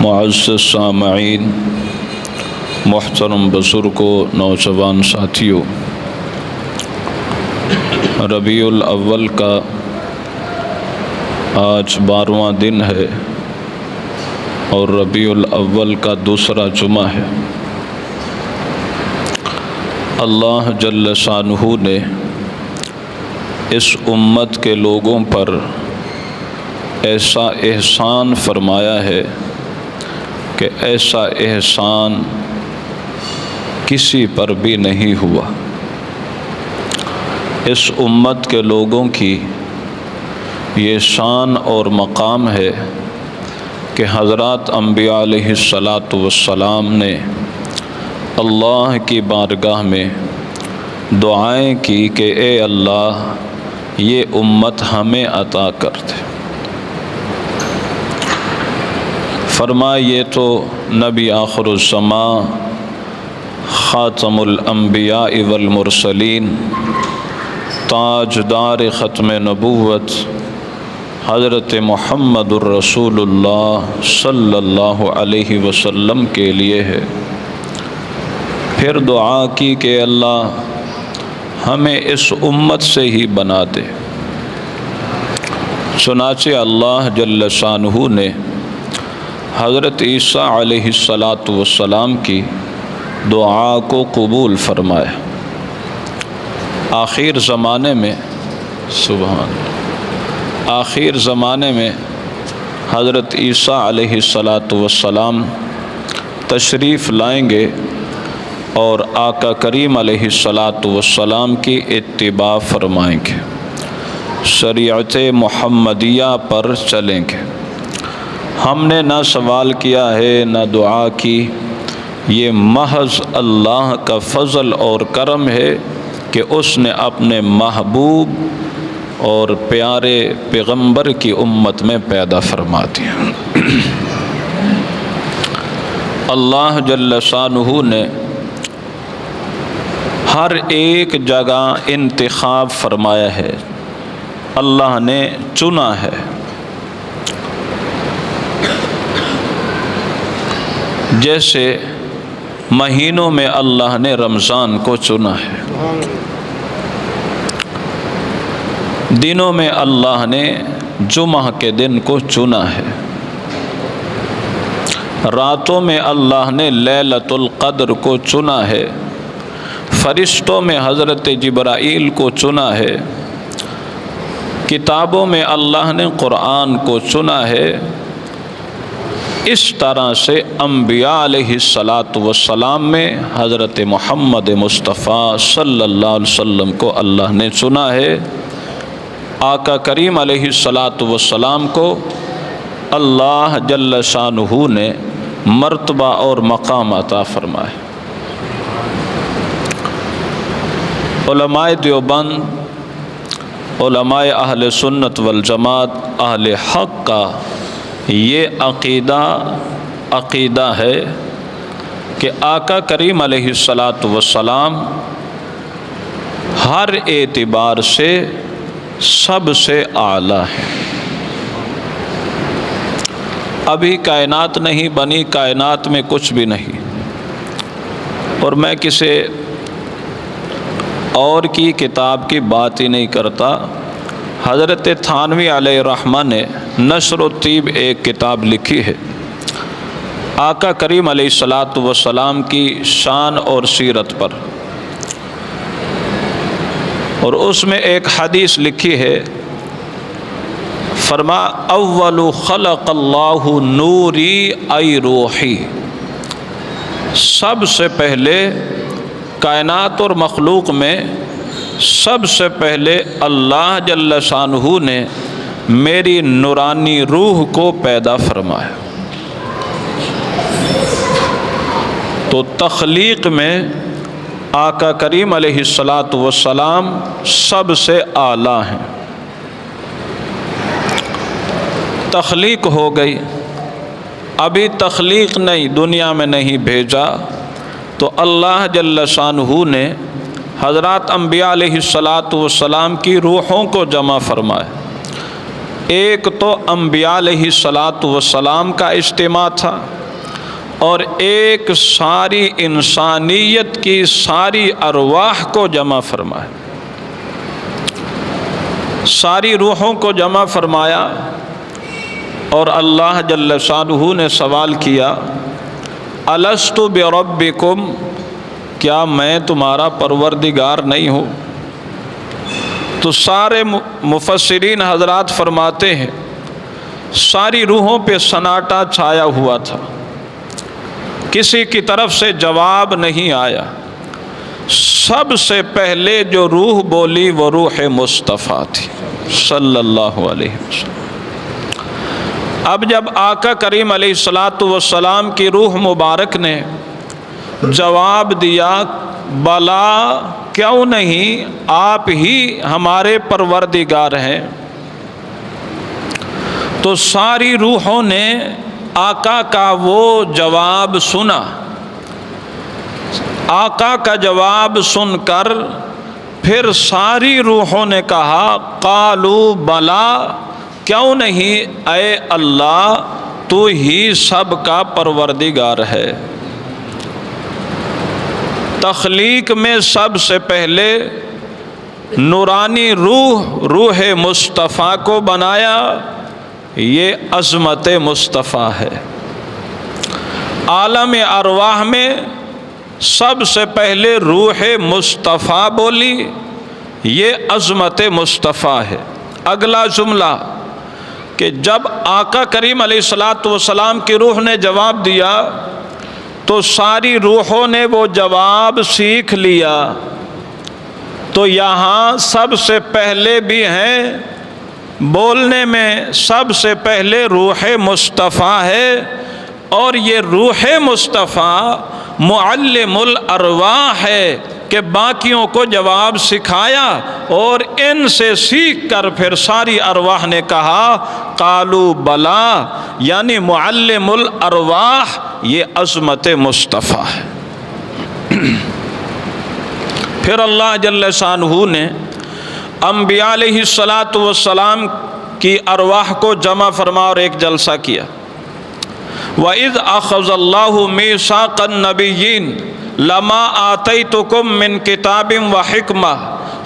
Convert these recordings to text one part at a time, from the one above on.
معزز سامعین، محترم بزرگوں، نوجوان ساتھیوں، ربیع الاول کا آج 12واں دن ہے اور ربیع الاول کا دوسرا جمعہ ہے۔ اللہ جل شانہ نے اس امت کے لوگوں پر ایسا احسان فرمایا ہے کہ ایسا احسان کسی پر بھی نہیں ہوا۔ اس امت کے لوگوں کی یہ شان اور مقام ہے کہ حضرات انبیاء علیہ السلام نے اللہ کی بارگاہ میں دعائیں کی کہ اے اللہ یہ امت ہمیں عطا کر دے۔ فرمایا یہ تو نبی آخر الزمان، خاتم الانبیاء والمرسلین، تاجدار ختم نبوت حضرت محمد الرسول اللہ صلی اللہ علیہ وسلم کے لیے ہے۔ پھر دعا کی کہ اللہ ہمیں اس امت سے ہی بنا دے۔ چنانچہ اللہ جل شانہ نے حضرت عیسیٰ علیہ السلام کی دعا کو قبول فرمایا۔ آخر زمانے میں آخر زمانے میں حضرت عیسیٰ علیہ السلام تشریف لائیں گے اور آقا کریم علیہ السلام کی اتباع فرمائیں گے، شریعت محمدیہ پر چلیں گے۔ ہم نے نہ سوال کیا ہے نہ دعا کی، یہ محض اللہ کا فضل اور کرم ہے کہ اس نے اپنے محبوب اور پیارے پیغمبر کی امت میں پیدا فرما دیا۔ اللہ جل شانہ نے ہر ایک جگہ انتخاب فرمایا ہے، اللہ نے چنا ہے۔ جیسے مہینوں میں اللہ نے رمضان کو چنا ہے، دنوں میں اللہ نے جمعہ کے دن کو چنا ہے، راتوں میں اللہ نے لیلۃ القدر کو چنا ہے، فرشتوں میں حضرت جبرائیل کو چنا ہے، کتابوں میں اللہ نے قرآن کو چنا ہے۔ اس طرح سے انبیاء علیہ السلام میں حضرت محمد مصطفیٰ صلی اللہ علیہ وسلم کو اللہ نے چنا ہے۔ آقا کریم علیہ السلام کو اللہ جل شانہ نے مرتبہ اور مقام عطا فرمائے۔ علماء دیوبند، علماء اہل سنت والجماعت، اہل حق کا یہ عقیدہ ہے کہ آقا کریم علیہ السلام ہر اعتبار سے سب سے اعلیٰ ہے۔ ابھی کائنات نہیں بنی، کائنات میں کچھ بھی نہیں، اور میں کسی اور کی کتاب کی بات ہی نہیں کرتا۔ حضرت تھانوی علیہ الرحمہ نے نشر الطیب ایک کتاب لکھی ہے آقا کریم علیہ السلام کی شان اور سیرت پر، اور اس میں ایک حدیث لکھی ہے، فرما اول خلق اللہ نوری ای روحی، سب سے پہلے کائنات اور مخلوق میں سب سے پہلے اللہ جل شانہ نے میری نورانی روح کو پیدا فرمایا۔ تو تخلیق میں آقا کریم علیہ السلام سب سے اعلیٰ ہیں۔ تخلیق ہو گئی، ابھی تخلیق نہیں، دنیا میں نہیں بھیجا، تو اللہ جل شانہ نے حضرات انبیاء علیہ السلام کی روحوں کو جمع فرمائے۔ ایک تو انبیاء علیہ الصلاۃ والسلام کا اجتماع تھا، اور ایک ساری انسانیت کی ساری ارواح کو جمع فرمایا، ساری روحوں کو جمع فرمایا۔ اور اللہ جل شانہ نے سوال کیا، الست بربکم، کیا میں تمہارا پروردگار نہیں ہوں؟ تو سارے مفسرین حضرات فرماتے ہیں ساری روحوں پہ سناٹا چھایا ہوا تھا، کسی کی طرف سے جواب نہیں آیا۔ سب سے پہلے جو روح بولی وہ روح مصطفیٰ تھی صلی اللہ علیہ وسلم۔ اب جب آقا کریم علیہ الصلاۃ والسلام کی روح مبارک نے جواب دیا، بلا کیوں نہیں، آپ ہی ہمارے پروردگار ہیں، تو ساری روحوں نے آقا کا وہ جواب سنا۔ آقا کا جواب سن کر پھر ساری روحوں نے کہا، قالو بلا، کیوں نہیں اے اللہ، تو ہی سب کا پروردگار ہے۔ تخلیق میں سب سے پہلے نورانی روح مصطفیٰ کو بنایا، یہ عظمت مصطفیٰ ہے۔ عالم ارواح میں سب سے پہلے روح مصطفیٰ بولی، یہ عظمت مصطفیٰ ہے۔ اگلا جملہ کہ جب آقا کریم علیہ الصلاۃ والسلام کی روح نے جواب دیا تو ساری روحوں نے وہ جواب سیکھ لیا، تو یہاں سب سے پہلے بھی ہیں بولنے میں، سب سے پہلے روح مصطفیٰ ہے، اور یہ روح مصطفیٰ معلم الارواح ہے کہ باقیوں کو جواب سکھایا، اور ان سے سیکھ کر پھر ساری ارواح نے کہا قالو بلا، یعنی معلم الارواح یہ عظمت مصطفیٰ ہے۔ پھر اللہ جل شانہ نے انبیاء علیہ الصلاۃ والسلام کی ارواح کو جمع فرما اور ایک جلسہ کیا۔ وَإِذْ أَخَذَ اللَّهُ مِيثَاقَ النَّبِيِّينَ لَمَا آتَيْتُكُم مِّن كِتَابٍ وَحِكْمَةٍ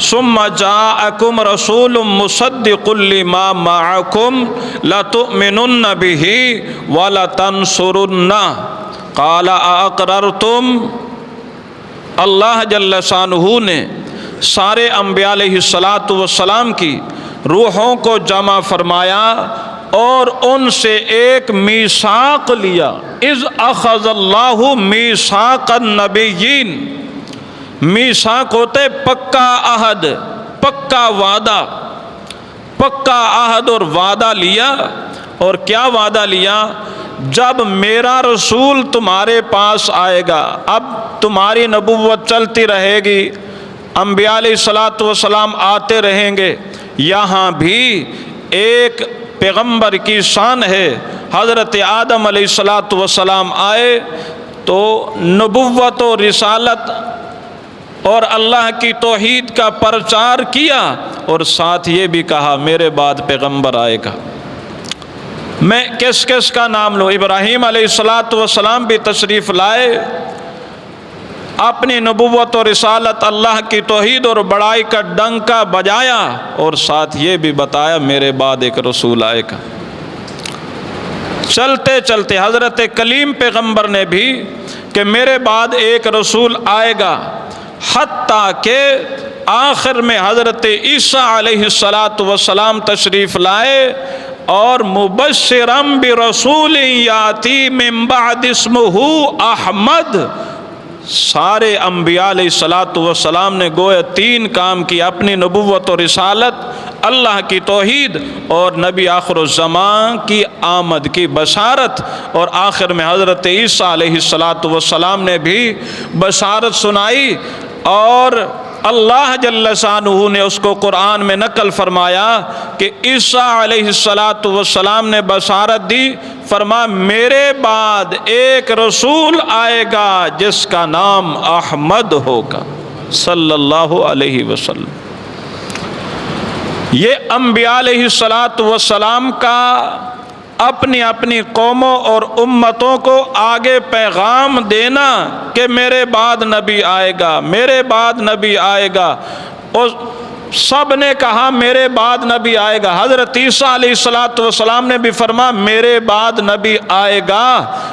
ثُمَّ جَاءَكُمْ رَسُولٌ مُصَدِّقٌ لِّمَا مَعَكُمْ لَتُؤْمِنُنَّ بِهِ وَلَتَنصُرُنَّهُ قَالَ أَأَقْرَرْتُمْ۔ اللہ جل شانہ نے سارے انبیاء علیہ الصلاۃ والسلام کی روحوں کو جمع فرمایا اور ان سے ایک میثاق لیا۔ اذ اخذ اللہ میثاق النبیین، میثاق ہوتے پکا عہد، پکا وعدہ، پکا عہد اور وعدہ لیا۔ اور کیا وعدہ لیا؟ جب میرا رسول تمہارے پاس آئے گا، اب تمہاری نبوت چلتی رہے گی، انبیاء علیہ الصلاۃ والسلام آتے رہیں گے، یہاں بھی ایک پیغمبر کی شان ہے۔ حضرت آدم علیہ الصلاۃ والسلام آئے تو نبوت و رسالت اور اللہ کی توحید کا پرچار کیا، اور ساتھ یہ بھی کہا میرے بعد پیغمبر آئے گا۔ میں کس کس کا نام لوں؟ ابراہیم علیہ الصلاۃ والسلام بھی تشریف لائے، اپنی نبوت و رسالت، اللہ کی توحید اور بڑائی کا ڈنکا بجایا، اور ساتھ یہ بھی بتایا میرے بعد ایک رسول آئے گا۔ چلتے چلتے حضرت کلیم پیغمبر نے بھی کہ میرے بعد ایک رسول آئے گا، حتیٰ کہ آخر میں حضرت عیسیٰ علیہ الصلاۃ والسلام تشریف لائے، اور مبشرم برسول یاتی من بعد اسمہ احمد۔ سارے انبیاء علیہ الصلاۃ والسلام نے گویا تین کام کی، اپنی نبوت و رسالت، اللہ کی توحید، اور نبی آخر الزمان کی آمد کی بشارت، اور آخر میں حضرت عیسیٰ علیہ الصلاۃ والسلام نے بھی بشارت سنائی، اور اللہ جل شانہ نے اس کو قرآن میں نقل فرمایا کہ عیسیٰ علیہ الصلاۃ والسلام نے بشارت دی، فرما میرے بعد ایک رسول آئے گا جس کا نام احمد ہوگا صلی اللہ علیہ وسلم۔ یہ انبیاء علیہ الصلاۃ والسلام کا اپنی اپنی قوموں اور امتوں کو آگے پیغام دینا کہ میرے بعد نبی آئے گا، میرے بعد نبی آئے گا، اور سب نے کہا میرے بعد نبی آئے گا۔ حضرت عیسیٰ علیہ الصلاۃ والسلام نے بھی فرمایا میرے بعد نبی آئے گا،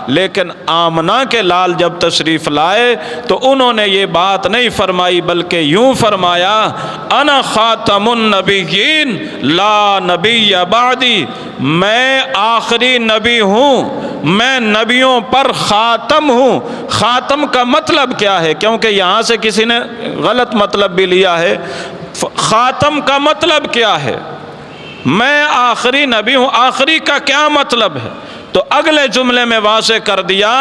لیکن آمنہ کے لال جب تشریف لائے تو انہوں نے یہ بات نہیں فرمائی، بلکہ یوں فرمایا انا خاتم النبیین لا نبی بعدی، میں آخری نبی ہوں، میں نبیوں پر خاتم ہوں۔ خاتم کا مطلب کیا ہے؟ کیونکہ یہاں سے کسی نے غلط مطلب بھی لیا ہے۔ خاتم کا مطلب کیا ہے؟ میں آخری نبی ہوں، آخری کا کیا مطلب ہے؟ تو اگلے جملے میں واضح کر دیا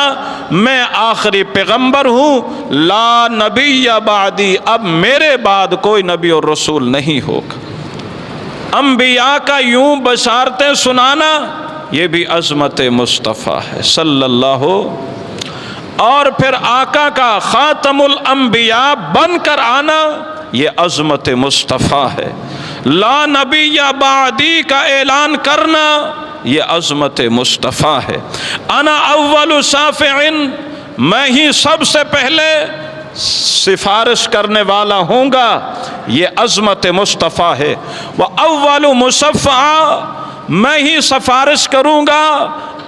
میں آخری پیغمبر ہوں، لا نبی بعدی، اب میرے بعد کوئی نبی اور رسول نہیں ہوگا۔ انبیاء کا یوں بشارتیں سنانا یہ بھی عظمت مصطفیٰ ہے صلی اللہ، اور پھر آقا کا خاتم الانبیاء بن کر آنا یہ عظمت مصطفیٰ ہے۔ لا نبی بعدی کا اعلان کرنا یہ عظمت مصطفیٰ ہے۔ انا اول شافع، میں ہی سب سے پہلے سفارش کرنے والا ہوں گا، یہ عظمت مصطفیٰ ہے۔ وَأَوَّلُ مُشَفَّعًا، میں ہی سفارش کروں گا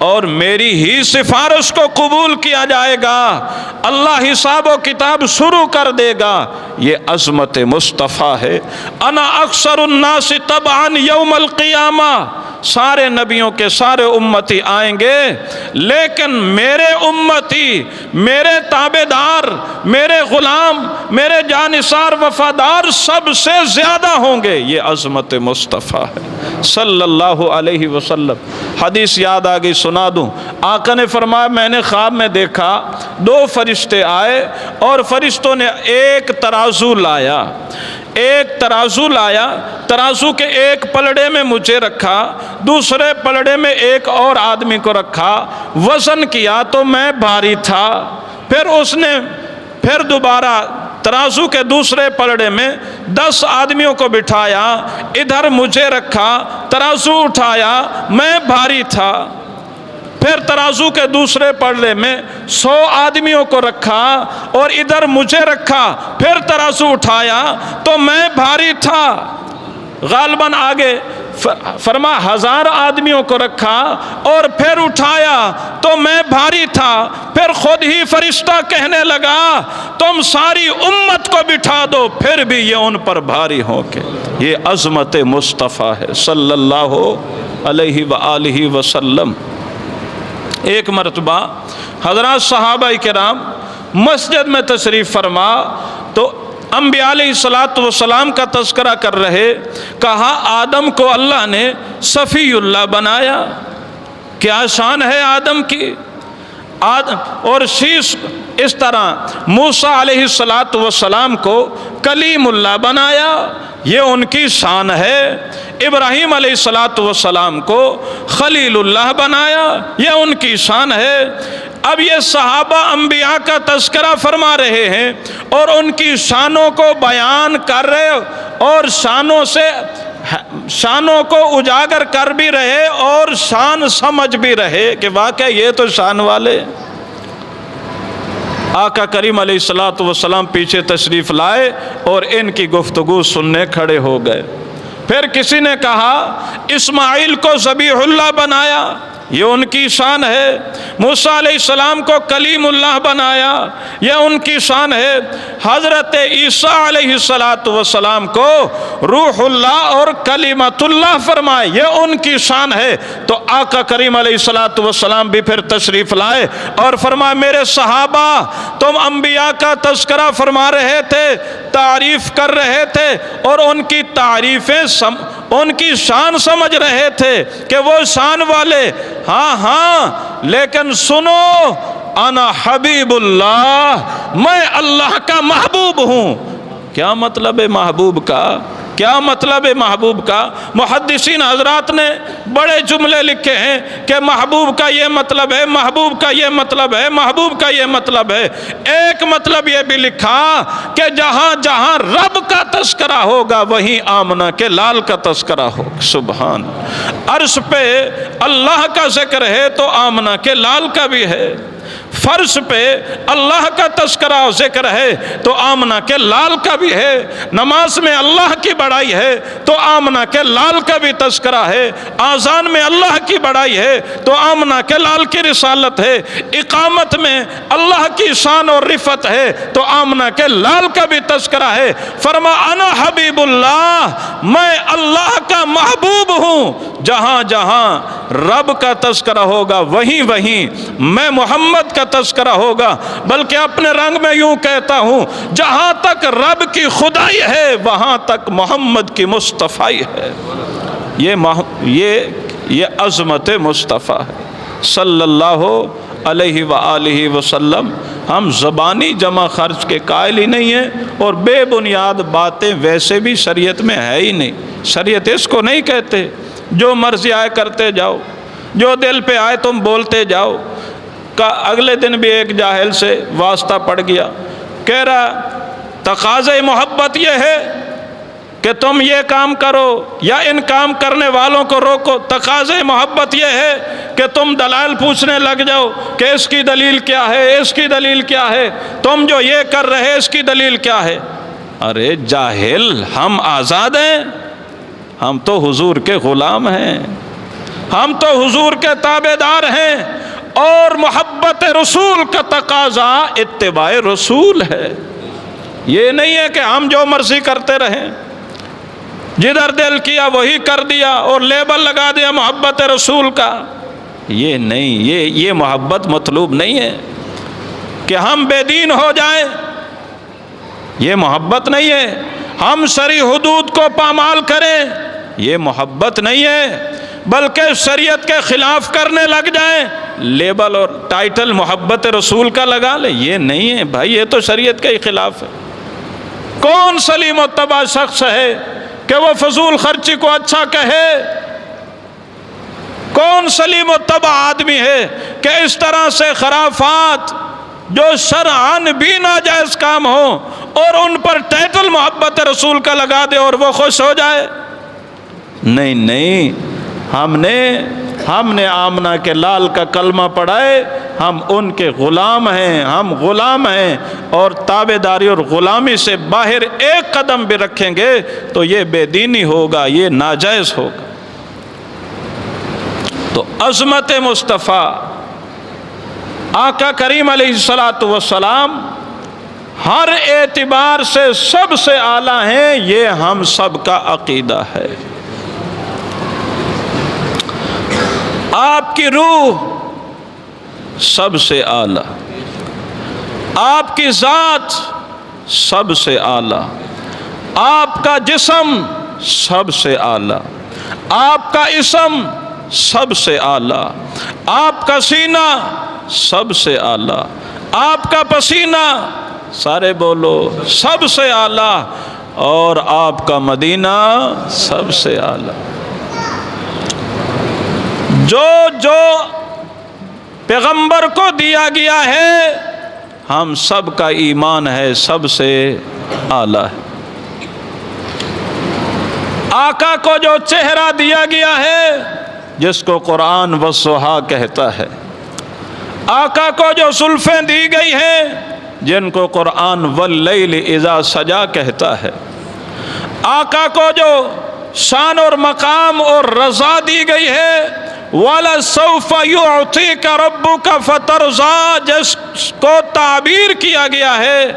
اور میری ہی سفارش کو قبول کیا جائے گا، اللہ حساب و کتاب شروع کر دے گا، یہ عظمت مصطفیٰ ہے۔ انا اکثر الناس تبعا یوم القیامہ، سارے نبیوں کے سارے امتی آئیں گے، لیکن میرے امتی، میرے تابع دار، میرے غلام، میرے جانثار وفادار سب سے زیادہ ہوں گے، یہ عظمت مصطفیٰ ہے صلی اللہ علیہ وسلم۔ حدیث یاد آ گئی، سنا دوں۔ آقا نے فرمایا میں نے خواب میں دیکھا دو فرشتے آئے اور فرشتوں نے ایک ترازو لایا، ایک ترازو لایا، ترازو کے ایک پلڑے میں مجھے رکھا، دوسرے پلڑے میں ایک اور آدمی کو رکھا، وزن کیا تو میں بھاری تھا، پھر اس نے پھر دوبارہ ترازو کے دوسرے پلڑے میں 10 آدمیوں کو بٹھایا، ادھر مجھے رکھا، ترازو اٹھایا، میں بھاری تھا، پھر ترازو کے دوسرے پلڑے میں 100 آدمیوں کو رکھا اور ادھر مجھے رکھا، پھر ترازو اٹھایا تو میں بھاری تھا، غالباً آگے فرما 1000 آدمیوں کو رکھا اور پھر اٹھایا تو میں بھاری تھا، پھر خود ہی فرشتہ کہنے لگا تم ساری امت کو بٹھا دو پھر بھی یہ ان پر بھاری ہو کے۔ یہ عظمت مصطفیٰ ہے صلی اللہ علیہ وآلہ وسلم۔ ایک مرتبہ حضرات صحابہ کرام مسجد میں تشریف فرما تو انبیاء علیہ الصلاۃ والسلام کا تذکرہ کر رہے، کہا آدم کو اللہ نے صفی اللہ بنایا، کیا شان ہے آدم کی، اور شیش اس طرح موسیٰ علیہ الصلاۃ والسلام کو کلیم اللہ بنایا، یہ ان کی شان ہے، ابراہیم علیہ الصلاۃ والسلام کو خلیل اللہ بنایا، یہ ان کی شان ہے۔ اب یہ صحابہ انبیاء کا تذکرہ فرما رہے ہیں اور ان کی شانوں کو بیان کر رہے اور شانوں کو اجاگر کر بھی رہے اور شان سمجھ بھی رہے کہ واقعہ یہ تو شان والے۔ آقا کریم علیہ الصلاۃ والسلام پیچھے تشریف لائے اور ان کی گفتگو سننے کھڑے ہو گئے۔ پھر کسی نے کہا اسماعیل کو ذبیح اللہ بنایا، یہ ان کی شان ہے، موسیٰ علیہ السلام کو کلیم اللہ بنایا، یہ ان کی شان ہے، حضرت عیسیٰ علیہ السلام کو روح اللہ اور کلمۃ اللہ فرمائے، یہ ان کی شان ہے۔ تو آقا کریم علیہ السلام بھی پھر تشریف لائے اور فرمائے میرے صحابہ تم انبیاء کا تذکرہ فرما رہے تھے، تعریف کر رہے تھے اور ان کی تعریفیں ان کی شان سمجھ رہے تھے کہ وہ شان والے، ہاں لیکن سنو انا حبیب اللہ، میں اللہ کا محبوب ہوں۔ کیا مطلب ہے محبوب کا؟ کیا مطلب ہے محبوب کا؟ محدثین حضرات نے بڑے جملے لکھے ہیں کہ محبوب کا یہ مطلب ہے، محبوب کا یہ مطلب ہے، محبوب کا یہ مطلب ہے۔ ایک مطلب یہ بھی لکھا کہ جہاں جہاں رب کا تذکرہ ہوگا وہیں آمنہ کے لال کا تذکرہ ہوگا۔ سبحان، عرش پہ اللہ کا ذکر ہے تو آمنہ کے لال کا بھی ہے، فرش پہ اللہ کا تذکرہ و ذکر ہے تو آمنہ کے لال کا بھی ہے، نماز میں اللہ کی بڑائی ہے تو آمنہ کے لال کا بھی تذکرہ ہے، آذان میں اللہ کی بڑائی ہے تو آمنہ کے لال کی رسالت ہے، اقامت میں اللہ کی شان اور رفعت ہے تو آمنہ کے لال کا بھی تذکرہ ہے۔ فرما انا حبیب اللہ، میں اللہ کا محبوب ہوں، جہاں جہاں رب کا تذکرہ ہوگا وہیں وہیں میں محمد کا تذکرہ ہوگا۔ بلکہ اپنے رنگ میں یوں کہتا ہوں، جہاں تک رب کی خدائی ہے وہاں تک محمد کی مصطفیٰ ہے۔ یہ عظمت مصطفیٰ ہے صلی اللہ علیہ وآلہ وسلم۔ ہم زبانی جمع خرچ کے قائل ہی نہیں ہیں، اور بے بنیاد باتیں ویسے بھی شریعت میں ہے ہی نہیں۔ شریعت اس کو نہیں کہتے جو مرضی آئے کرتے جاؤ، جو دل پہ آئے تم بولتے جاؤ۔ اگلے دن بھی ایک جاہل سے واسطہ پڑ گیا، کہہ رہا تقاضۂ محبت یہ ہے کہ تم یہ کام کرو یا ان کام کرنے والوں کو روکو، تقاضۂ محبت یہ ہے کہ تم دلائل پوچھنے لگ جاؤ کہ اس کی دلیل کیا ہے، اس کی دلیل کیا ہے، تم جو یہ کر رہے اس کی دلیل کیا ہے۔ ارے جاہل، ہم آزاد ہیں، ہم تو حضور کے غلام ہیں، ہم تو حضور کے تابع دار ہیں، اور محبت رسول کا تقاضا اتباع رسول ہے۔ یہ نہیں ہے کہ ہم جو مرضی کرتے رہیں، جدھر دل کیا وہی کر دیا اور لیبل لگا دیا محبت رسول کا۔ یہ نہیں، یہ محبت مطلوب نہیں ہے کہ ہم بے دین ہو جائیں، یہ محبت نہیں ہے۔ ہم شرعی حدود کو پامال کریں، یہ محبت نہیں ہے، بلکہ شریعت کے خلاف کرنے لگ جائیں، لیبل اور ٹائٹل محبت رسول کا لگا لیں، یہ نہیں ہے بھائی، یہ تو شریعت کے ہی خلاف ہے۔ کون سلیم و تبع شخص ہے کہ وہ فضول خرچی کو اچھا کہے؟ کون سلیم و تبع آدمی ہے کہ اس طرح سے خرافات جو شرعاً بھی ناجائز کام ہو اور ان پر ٹائٹل محبت رسول کا لگا دے اور وہ خوش ہو جائے؟ نہیں نہیں، ہم نے آمنہ کے لال کا کلمہ پڑھا ہے، ہم ان کے غلام ہیں، ہم غلام ہیں، اور تابع داری اور غلامی سے باہر ایک قدم بھی رکھیں گے تو یہ بے دینی ہوگا، یہ ناجائز ہوگا۔ تو عظمت مصطفیٰ آقا کریم علیہ الصلاۃ والسلام ہر اعتبار سے سب سے اعلیٰ ہیں، یہ ہم سب کا عقیدہ ہے۔ آپ کی روح سب سے اعلیٰ، آپ کی ذات سب سے اعلیٰ، آپ کا جسم سب سے اعلیٰ، آپ کا اسم سب سے اعلیٰ، آپ کا سینہ سب سے اعلیٰ، آپ کا پسینہ، سارے بولو، سب سے اعلیٰ، اور آپ کا مدینہ سب سے اعلیٰ۔ جو پیغمبر کو دیا گیا ہے ہم سب کا ایمان ہے سب سے اعلیٰ ہے۔ آقا کو جو چہرہ دیا گیا ہے جس کو قرآن والضحیٰ کہتا ہے، آقا کو جو زلفیں دی گئی ہیں جن کو قرآن واللیل اذا سجا کہتا ہے، آقا کو جو شان اور مقام اور رضا دی گئی ہے، وَلَسَوْفَ يُعْطِيكَ رَبُّكَ فَتَرْضَىٰ، جس کو تعبیر کیا گیا ہے،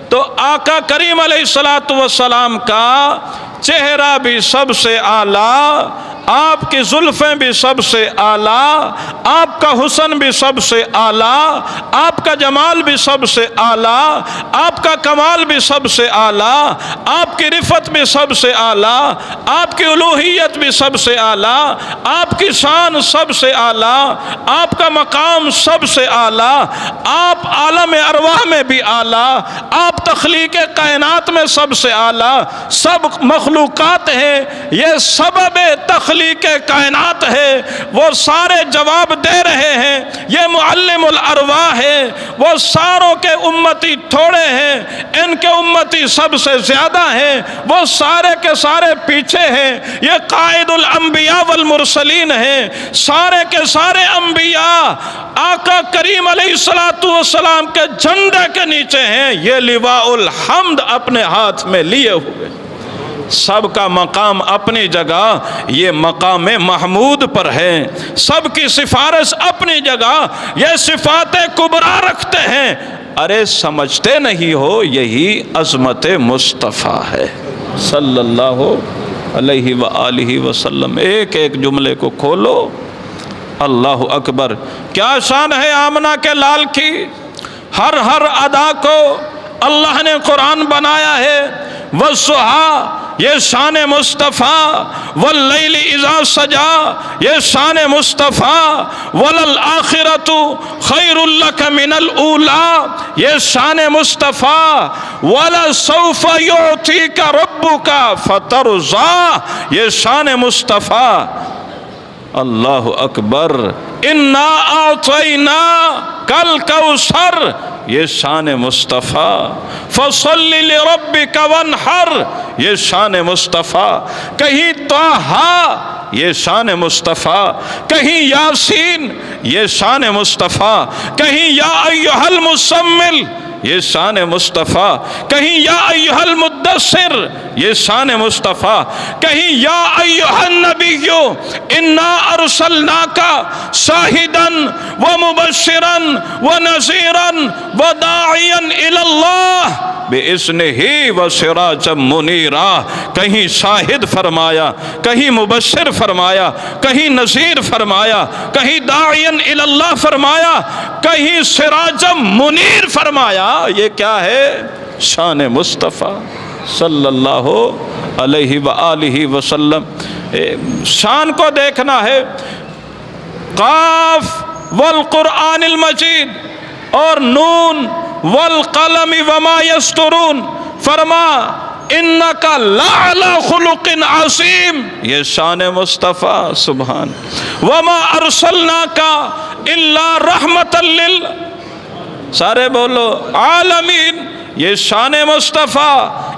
تو آقا کریم علیہ السلام کا چہرہ بھی سب سے اعلیٰ، آپ کی زلفیں بھی سب سے اعلیٰ، آپ کا حسن بھی سب سے اعلیٰ، آپ کا جمال بھی سب سے اعلیٰ، آپ کا کمال بھی سب سے اعلیٰ، آپ کی رفعت بھی سب سے اعلیٰ، آپ کی الوہیت بھی سب سے اعلیٰ، آپ کی شان سب سے اعلیٰ، آپ کا مقام سب سے اعلیٰ، آپ عالم ارواح میں بھی اعلیٰ، آپ تخلیق کائنات میں سب سے اعلیٰ سب مخلوقات ہیں، یہ سبب تخلیق کائنات ہے، وہ سارے جواب دے رہے ہیں، یہ معلم الارواح ہے، وہ ساروں کے امتی تھوڑے ہیں، ان کے امتی سب سے زیادہ ہیں، وہ سارے کے سارے پیچھے ہیں، یہ قائد الانبیاء والمرسلین ہیں، سارے کے سارے انبیاء آقا کریم علیہ السلام کے جھنڈے کے نیچے ہیں، یہ لواء الحمد اپنے ہاتھ میں لیے ہوئے، سب کا مقام اپنی جگہ یہ مقام محمود پر ہے، سب کی سفارش اپنی جگہ یہ صفات کبریٰ رکھتے ہیں۔ ارے سمجھتے نہیں ہو یہی عظمت مصطفیٰ ہے صلی اللہ علیہ وآلہ وسلم۔ ایک ایک جملے کو کھولو، اللہ اکبر، کیا شان ہے آمنہ کے لال کی، ہر ادا کو اللہ نے قرآن بنایا ہے، والضحیٰ یہ شان مصطفیٰ، واللیل اذا سجا یہ شان مصطفیٰ، وللآخرۃ خیر لک من الاولی یہ شان مصطفیٰ، ولسوف یعطیک ربک فترضی یہ شان مصطفیٰ۔ اللہ اکبر، انا اعطیناک الکوثر یہ شان مصطفیٰ، فصل لربک وانحر یہ شان مصطفیٰ، کہیں طٰہٰ یہ شان مصطفیٰ، کہیں یاسین یہ شان مصطفیٰ، کہیں یا ایھا المزمل یہ شان مصطفیٰ، کہیں یا ایھا المدثر یہ شان مصطفیٰ، کہیں یا ایھا النبی انا ارسلناک شاہدا ومبشرا ونذیرا وداعیا الی اللہ باذنہ وسراجا منیرا، کہیں شاہد فرمایا، کہیں مبشر فرمایا، کہیں نذیر فرمایا، کہیں داعیا الی اللہ فرمایا، کہیں سراجا منیر فرمایا۔ یہ کیا ہے؟ شان مصطفیٰ صلی اللہ علیہ وآلہ وسلم۔ شان کو دیکھنا ہے، قاف والقرآن المجید اور نون والقلم وما یسطرون، فرما انک لعلی خلق عظیم یہ شان مصطفیٰ، سبحان، وما ارسلناک الا رحمۃ سارے بولو عالمین یہ شان مصطفیٰ۔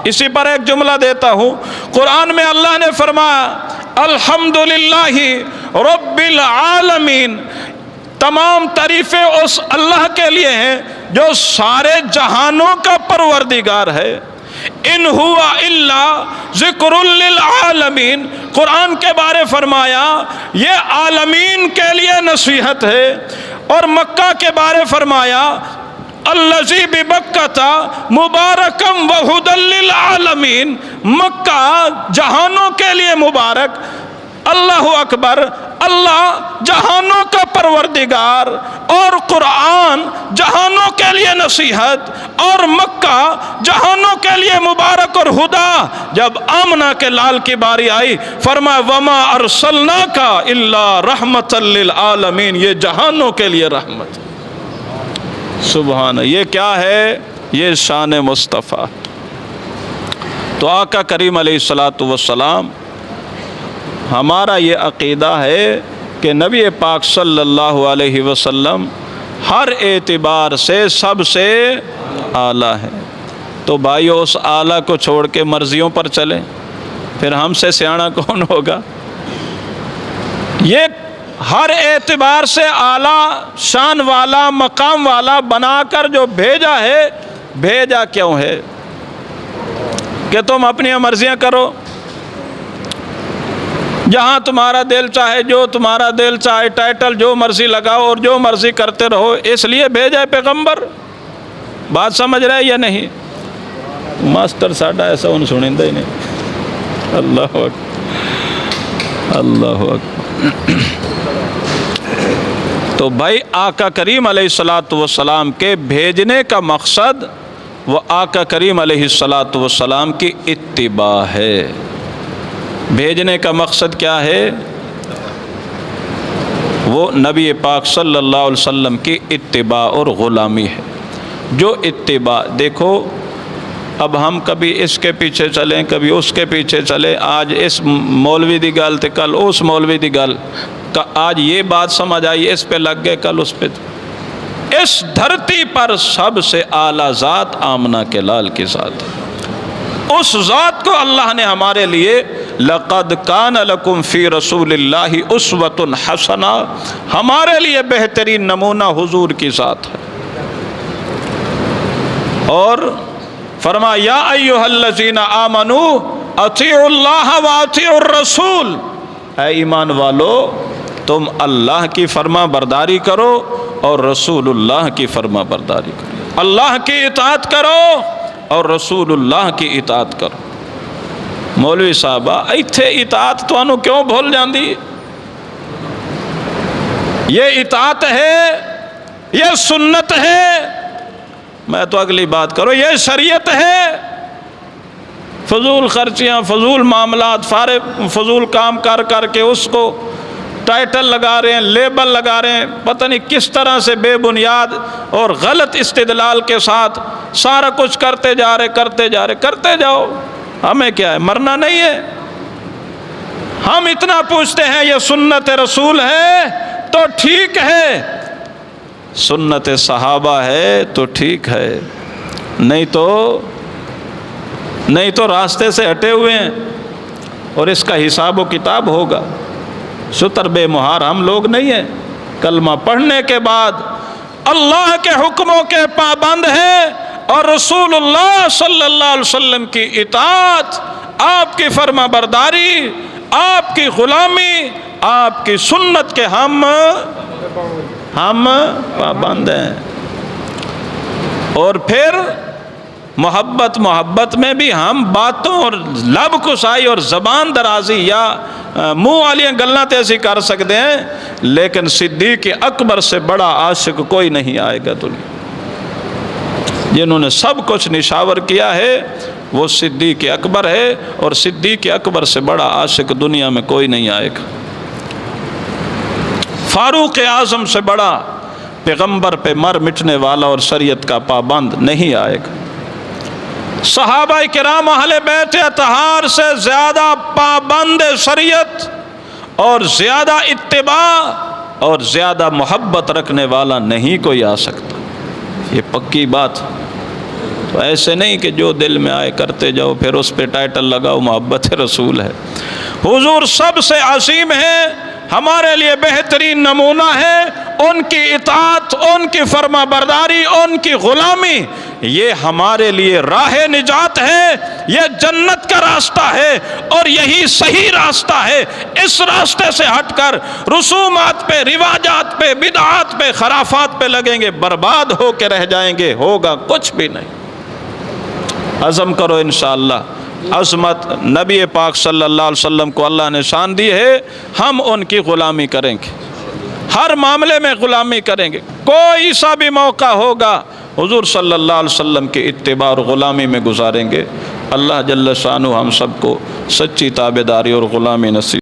اسی پر ایک جملہ دیتا ہوں، قرآن میں اللہ نے فرمایا الحمدللہ رب العالمین، تمام تعریفیں اس اللہ کے لیے ہیں جو سارے جہانوں کا پروردگار ہے۔ ان ہوا الا ذکر للعالمین، قرآن کے بارے فرمایا یہ عالمین کے لیے نصیحت ہے، اور مکہ کے بارے فرمایا الذی ببکۃ مبارکا وہدی للعالمین، مکہ جہانوں کے لیے مبارک، اللہ اکبر، اللہ جہانوں کا پروردگار، اور قرآن جہانوں کے لیے نصیحت، اور مکہ جہانوں کے لیے مبارک اور ہدا۔ جب آمنہ کے لال کی باری آئی فرمایا وما ارسلناک الا رحمۃ للعالمین یہ جہانوں کے لیے رحمت۔ سبحان، یہ کیا ہے؟ یہ شان مصطفیٰ۔ تو آقا کریم علیہ السلام، ہمارا یہ عقیدہ ہے کہ نبی پاک صلی اللہ علیہ وسلم ہر اعتبار سے سب سے اعلیٰ ہے۔ تو بھائیو اس اعلیٰ کو چھوڑ کے مرضیوں پر چلیں، پھر ہم سے سیاںا کون ہوگا؟ یہ ہر اعتبار سے اعلیٰ شان والا مقام والا بنا کر جو بھیجا ہے، بھیجا کیوں ہے؟ کہ تم اپنی مرضیاں کرو، جہاں تمہارا دل چاہے، جو تمہارا دل چاہے ٹائٹل جو مرضی لگاؤ اور جو مرضی کرتے رہو، اس لیے بھیجا ہے پیغمبر۔ بات سمجھ رہے یا نہیں؟ ماسٹر ساڈا ایسا ان سنیندہ ہی نہیں۔ اللہ اکبر، اللہ اکبر۔ تو بھائی آقا کریم علیہ السلام کے بھیجنے کا مقصد وہ آقا کریم علیہ السلام کی اتباع ہے۔ بھیجنے کا مقصد کیا ہے؟ وہ نبی پاک صلی اللہ علیہ وسلم کی اتباع اور غلامی ہے۔ جو اتباع، دیکھو اب ہم کبھی اس کے پیچھے چلیں کبھی اس کے پیچھے چلیں، آج اس مولوی دی گل تے کل اس مولوی دی گل، آج یہ بات سمجھ آئی اس پہ لگ گئے کل اس پہ۔ اس دھرتی پر سب سے اعلیٰ ذات آمنہ کے لال کی ذات ہے، اس ذات کو اللہ نے ہمارے لیے لقد کان لکم فی رسول اللہ اسوۃ حسنہ، ہمارے لیے بہترین نمونہ حضور کی ذات ہے۔ اور فرمایا یا ایھا الذین آمنوا اطیعوا اللہ واطیعوا الرسول، اے ایمان والو تم اللہ کی فرما برداری کرو اور رسول اللہ کی فرما برداری کرو، اللہ کی اطاعت کرو اور رسول اللہ کی اطاعت کرو۔ مولوی صاحبہ ایتھے اطاعت تانوں کیوں بھول جاندی؟ یہ اطاعت ہے، یہ سنت ہے، میں تو اگلی بات کرو، یہ شریعت ہے۔ فضول خرچیاں، فضول معاملات، فضول کام کر کے اس کو ٹائٹل لگا رہے ہیں، لیبل لگا رہے ہیں، پتہ نہیں کس طرح سے بے بنیاد اور غلط استدلال کے ساتھ سارا کچھ کرتے جاؤ۔ ہمیں کیا ہے، مرنا نہیں ہے۔ ہم اتنا پوچھتے ہیں یہ سنت رسول ہے تو ٹھیک ہے، سنت صحابہ ہے تو ٹھیک ہے، نہیں تو راستے سے ہٹے ہوئے ہیں، اور اس کا حساب و کتاب ہوگا۔ شتر بے مہار ہم لوگ نہیں ہیں، کلمہ پڑھنے کے بعد اللہ کے حکموں کے پابند ہیں اور رسول اللہ صلی اللہ علیہ وسلم کی اطاعت، آپ کی فرما برداری، آپ کی غلامی، آپ کی سنت کے ہم پابند ہیں۔ اور پھر محبت میں بھی ہم باتوں اور لب کسائی اور زبان درازی یا منہ والیاں گلاں تے ایسی کر سکتے ہیں، لیکن صدیق اکبر سے بڑا عاشق کوئی نہیں آئے گا دنیا۔ جنہوں نے سب کچھ نشاور کیا ہے وہ صدیق اکبر ہے، اور صدیق اکبر سے بڑا عاشق دنیا میں کوئی نہیں آئے گا۔ فاروق اعظم سے بڑا پیغمبر پہ مر مٹنے والا اور شریعت کا پابند نہیں آئے گا۔ صحابہ کرام اہل بیت اطہار سے زیادہ پابند شریعت اور زیادہ اتباع اور زیادہ محبت رکھنے والا نہیں کوئی آ سکتا، یہ پکی بات۔ تو ایسے نہیں کہ جو دل میں آئے کرتے جاؤ، پھر اس پہ ٹائٹل لگاؤ محبت رسول ہے۔ حضور سب سے عظیم ہے، ہمارے لیے بہترین نمونہ ہے، ان کی اطاعت، ان کی فرما برداری، ان کی غلامی، یہ ہمارے لیے راہ نجات ہے، یہ جنت کا راستہ ہے، اور یہی صحیح راستہ ہے۔ اس راستے سے ہٹ کر رسومات پہ، رواجات پہ، بدعات پہ، خرافات پہ لگیں گے، برباد ہو کے رہ جائیں گے، ہوگا کچھ بھی نہیں۔ عزم کرو انشاءاللہ، عظمت نبی پاک صلی اللہ علیہ وسلم کو اللہ نے شان دی ہے، ہم ان کی غلامی کریں گے، ہر معاملے میں غلامی کریں گے، کوئی سا بھی موقع ہوگا حضور صلی اللہ علیہ وسلم کے اتباع اور غلامی میں گزاریں گے۔ اللہ جل شانہ ہم سب کو سچی تابعداری اور غلامی نصیب